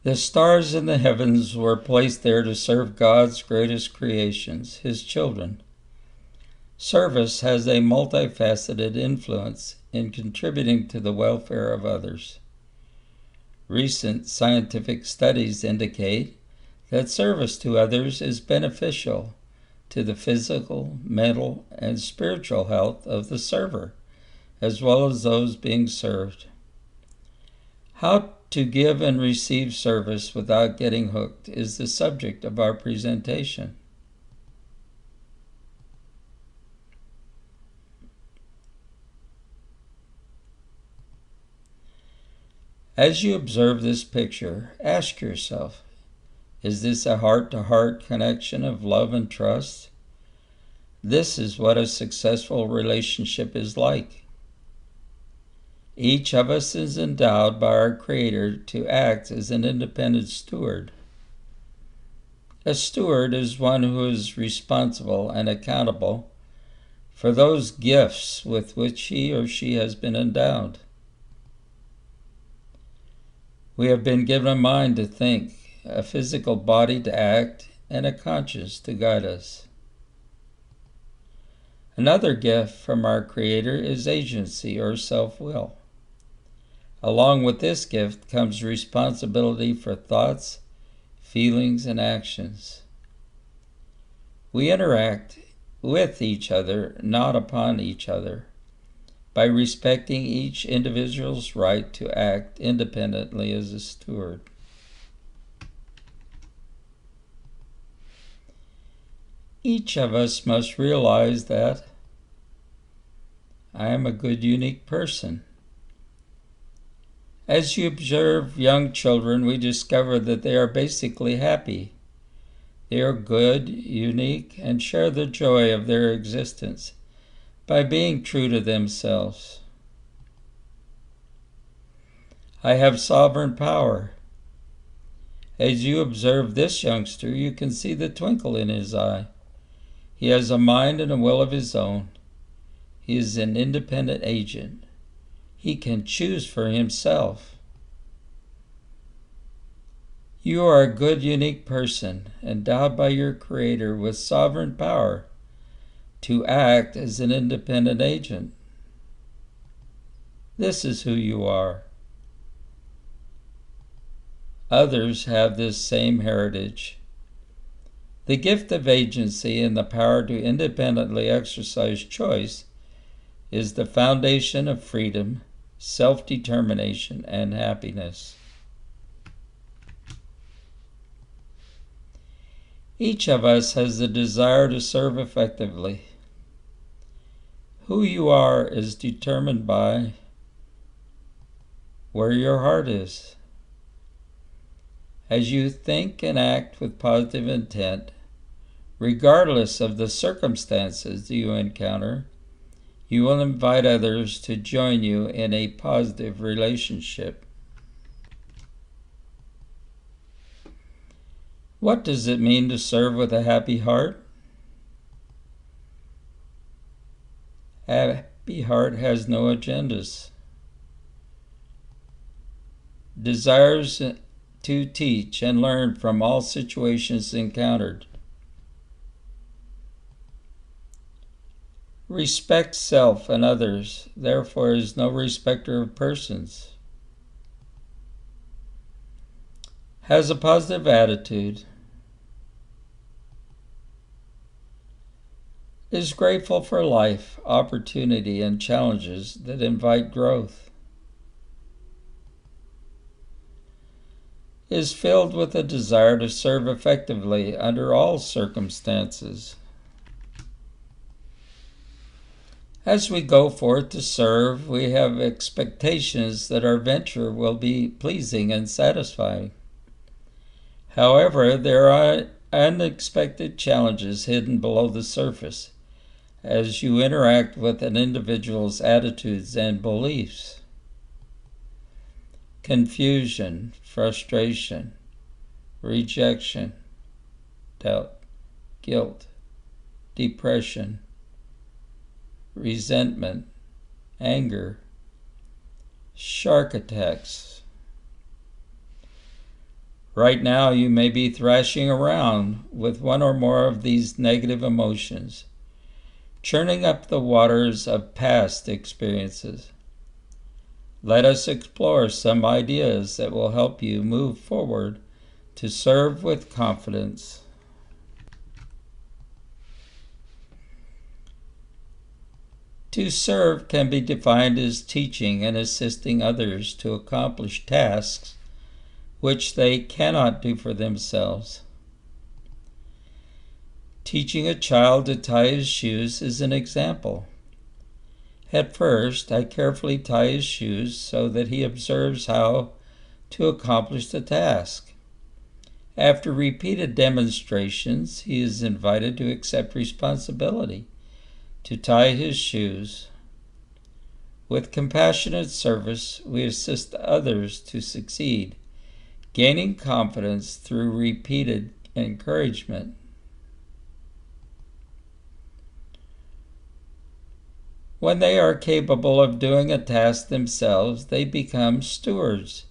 The stars in the heavens were placed there to serve God's greatest creations, His children. Service has a multifaceted influence in contributing to the welfare of others. Recent scientific studies indicate that service to others is beneficial to the physical, mental, and spiritual health of the server, as well as those being served. How to give and receive service without getting hooked is the subject of our presentation. As you observe this picture, ask yourself, is this a heart-to-heart connection of love and trust? This is what a successful relationship is like. Each of us is endowed by our Creator to act as an independent steward. A steward is one who is responsible and accountable for those gifts with which he or she has been endowed. We have been given a mind to think, a physical body to act, and a conscience to guide us. Another gift from our Creator is agency or self-will. Along with this gift comes responsibility for thoughts, feelings, and actions. We interact with each other, not upon each other, by respecting each individual's right to act independently as a steward. Each of us must realize that I am a good, unique person. As you observe young children, we discover that they are basically happy. They are good, unique, and share the joy of their existence by being true to themselves. I have sovereign power. As you observe this youngster, you can see the twinkle in his eye. He has a mind and a will of his own. He is an independent agent. He can choose for himself. You are a good, unique person, endowed by your Creator with sovereign power to act as an independent agent. This is who you are. Others have this same heritage. The gift of agency and the power to independently exercise choice is the foundation of freedom, self-determination, and happiness. Each of us has the desire to serve effectively. Who you are is determined by where your heart is. As you think and act with positive intent, regardless of the circumstances you encounter, you will invite others to join you in a positive relationship. What does it mean to serve with a happy heart? A happy heart has no agendas. Desires to teach and learn from all situations encountered. Respects self and others, therefore is no respecter of persons. Has a positive attitude. Is grateful for life, opportunity, and challenges that invite growth. Is filled with a desire to serve effectively under all circumstances. As we go forth to serve, we have expectations that our venture will be pleasing and satisfying. However, there are unexpected challenges hidden below the surface as you interact with an individual's attitudes and beliefs. Confusion, frustration, rejection, doubt, guilt, depression, resentment, anger, shark attacks. Right now, you may be thrashing around with one or more of these negative emotions, churning up the waters of past experiences. Let us explore some ideas that will help you move forward to serve with confidence. To serve can be defined as teaching and assisting others to accomplish tasks which they cannot do for themselves. Teaching a child to tie his shoes is an example. At first, I carefully tie his shoes so that he observes how to accomplish the task. After repeated demonstrations, he is invited to accept responsibility to tie his shoes. With compassionate service, we assist others to succeed, gaining confidence through repeated encouragement. When they are capable of doing a task themselves, they become stewards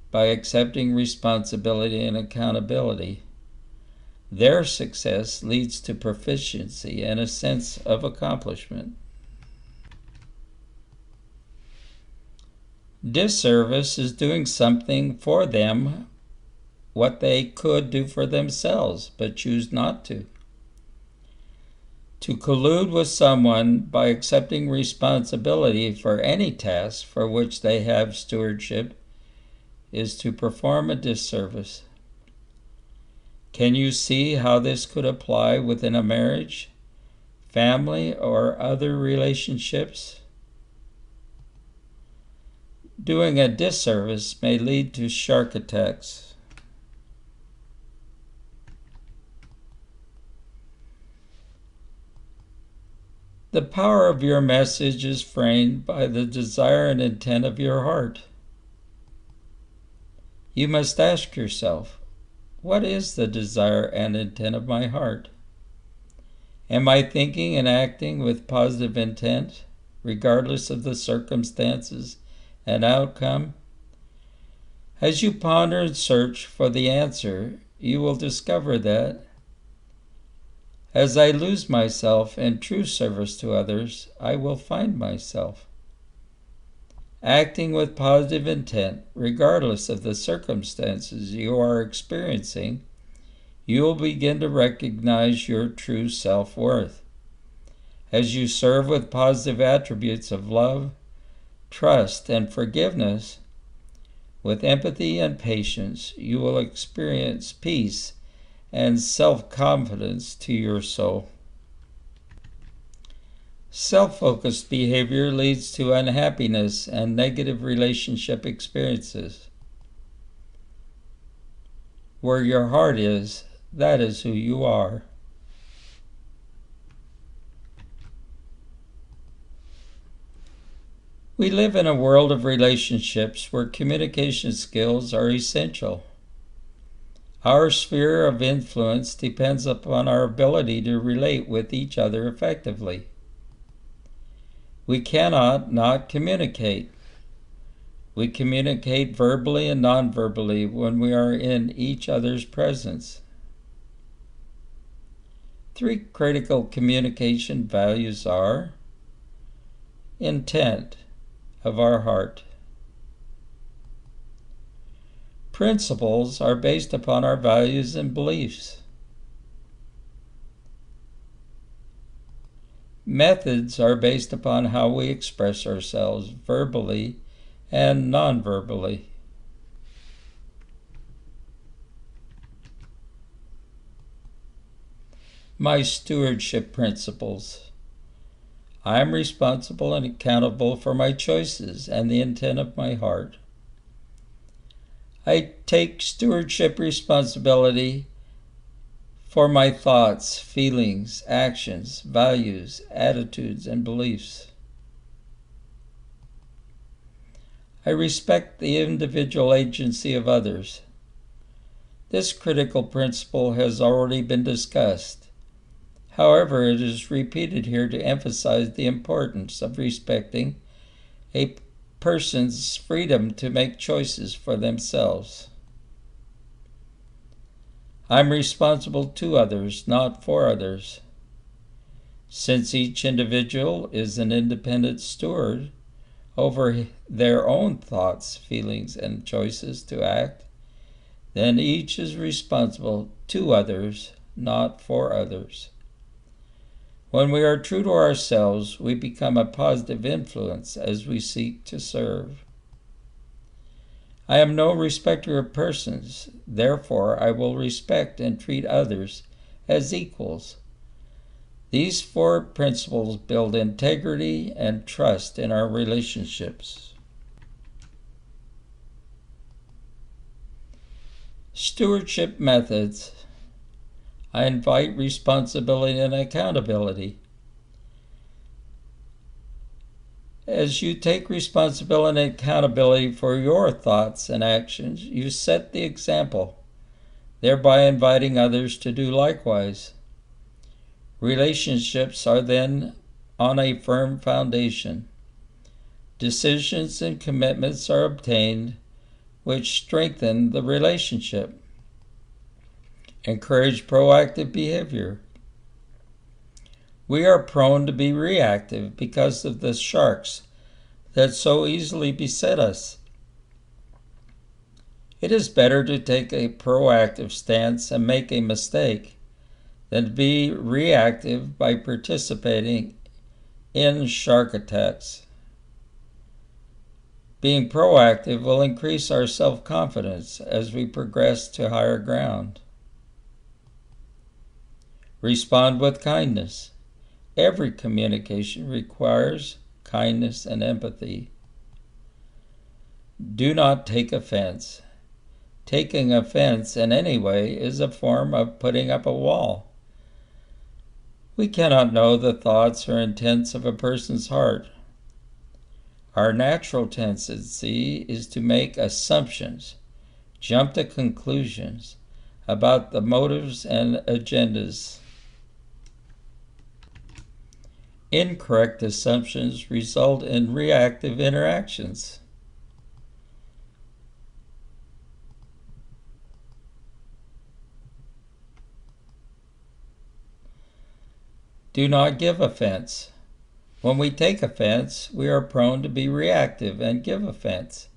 by accepting responsibility and accountability. Their success leads to proficiency and a sense of accomplishment. Disservice is doing something for them what they could do for themselves, but choose not to. To collude with someone by accepting responsibility for any task for which they have stewardship is to perform a disservice. Can you see how this could apply within a marriage, family, or other relationships? Doing a disservice may lead to shark attacks. The power of your message is framed by the desire and intent of your heart. You must ask yourself, what is the desire and intent of my heart? Am I thinking and acting with positive intent, regardless of the circumstances and outcome? As you ponder and search for the answer, you will discover that as I lose myself in true service to others, I will find myself. Acting with positive intent, regardless of the circumstances you are experiencing, you will begin to recognize your true self-worth. As you serve with positive attributes of love, trust, and forgiveness, with empathy and patience, you will experience peace and self-confidence to your soul. Self-focused behavior leads to unhappiness and negative relationship experiences. Where your heart is, that is who you are. We live in a world of relationships where communication skills are essential. Our sphere of influence depends upon our ability to relate with each other effectively. We cannot not communicate. We communicate verbally and non-verbally when we are in each other's presence. 3 critical communication values are intent of our heart. Principles are based upon our values and beliefs. Methods are based upon how we express ourselves verbally and non-verbally. My stewardship principles. I am responsible and accountable for my choices and the intent of my heart. I take stewardship responsibility for my thoughts, feelings, actions, values, attitudes, and beliefs. I respect the individual agency of others. This critical principle has already been discussed. However, it is repeated here to emphasize the importance of respecting a person's freedom to make choices for themselves. I'm responsible to others, not for others. Since each individual is an independent steward over their own thoughts, feelings, and choices to act, then each is responsible to others, not for others. When we are true to ourselves, we become a positive influence as we seek to serve. I am no respecter of persons, therefore I will respect and treat others as equals. These 4 principles build integrity and trust in our relationships. Stewardship methods. I invite responsibility and accountability. As you take responsibility and accountability for your thoughts and actions, you set the example, thereby inviting others to do likewise. Relationships are then on a firm foundation. Decisions and commitments are obtained which strengthen the relationship. Encourage proactive behavior. We are prone to be reactive because of the sharks that so easily beset us. It is better to take a proactive stance and make a mistake than to be reactive by participating in shark attacks. Being proactive will increase our self-confidence as we progress to higher ground. Respond with kindness. Every communication requires kindness and empathy. Do not take offense. Taking offense in any way is a form of putting up a wall. We cannot know the thoughts or intents of a person's heart. Our natural tendency is to make assumptions, jump to conclusions about the motives and agendas. Incorrect assumptions result in reactive interactions. Do not give offense. When we take offense, we are prone to be reactive and give offense.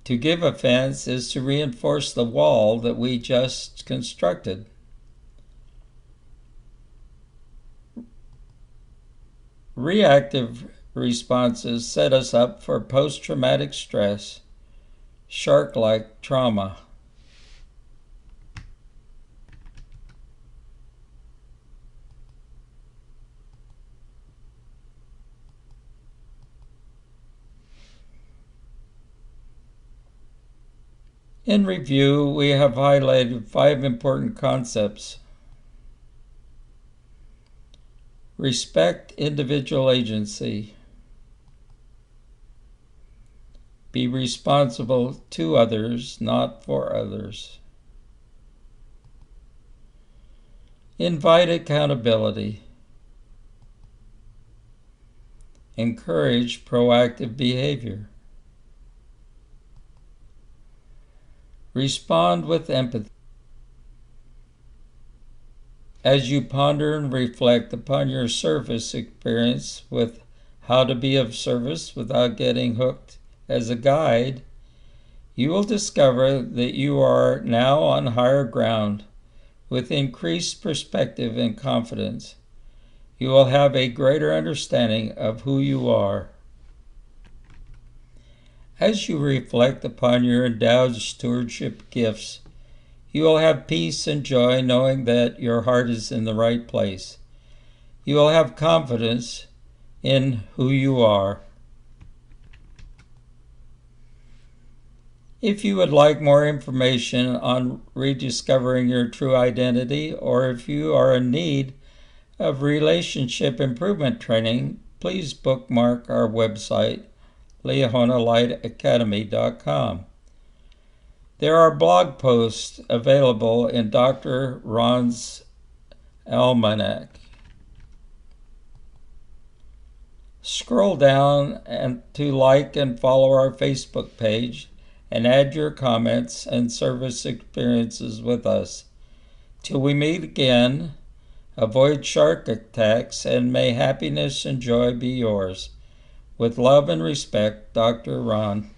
To give offense is to reinforce the wall that we just constructed. Reactive responses set us up for post-traumatic stress, shark-like trauma. In review, we have highlighted 5 important concepts. Respect individual agency. Be responsible to others, not for others. Invite accountability. Encourage proactive behavior. Respond with empathy. As you ponder and reflect upon your service experience with how to be of service without getting hooked as a guide, you will discover that you are now on higher ground with increased perspective and confidence. You will have a greater understanding of who you are. As you reflect upon your endowed stewardship gifts, you will have peace and joy knowing that your heart is in the right place. You will have confidence in who you are. If you would like more information on rediscovering your true identity, or if you are in need of relationship improvement training, please bookmark our website, LeonaLightAcademy.com. There are blog posts available in Dr. Ron's Almanac. Scroll down to like and follow our Facebook page and add your comments and service experiences with us. Till we meet again, avoid shark attacks, and may happiness and joy be yours. With love and respect, Dr. Ron.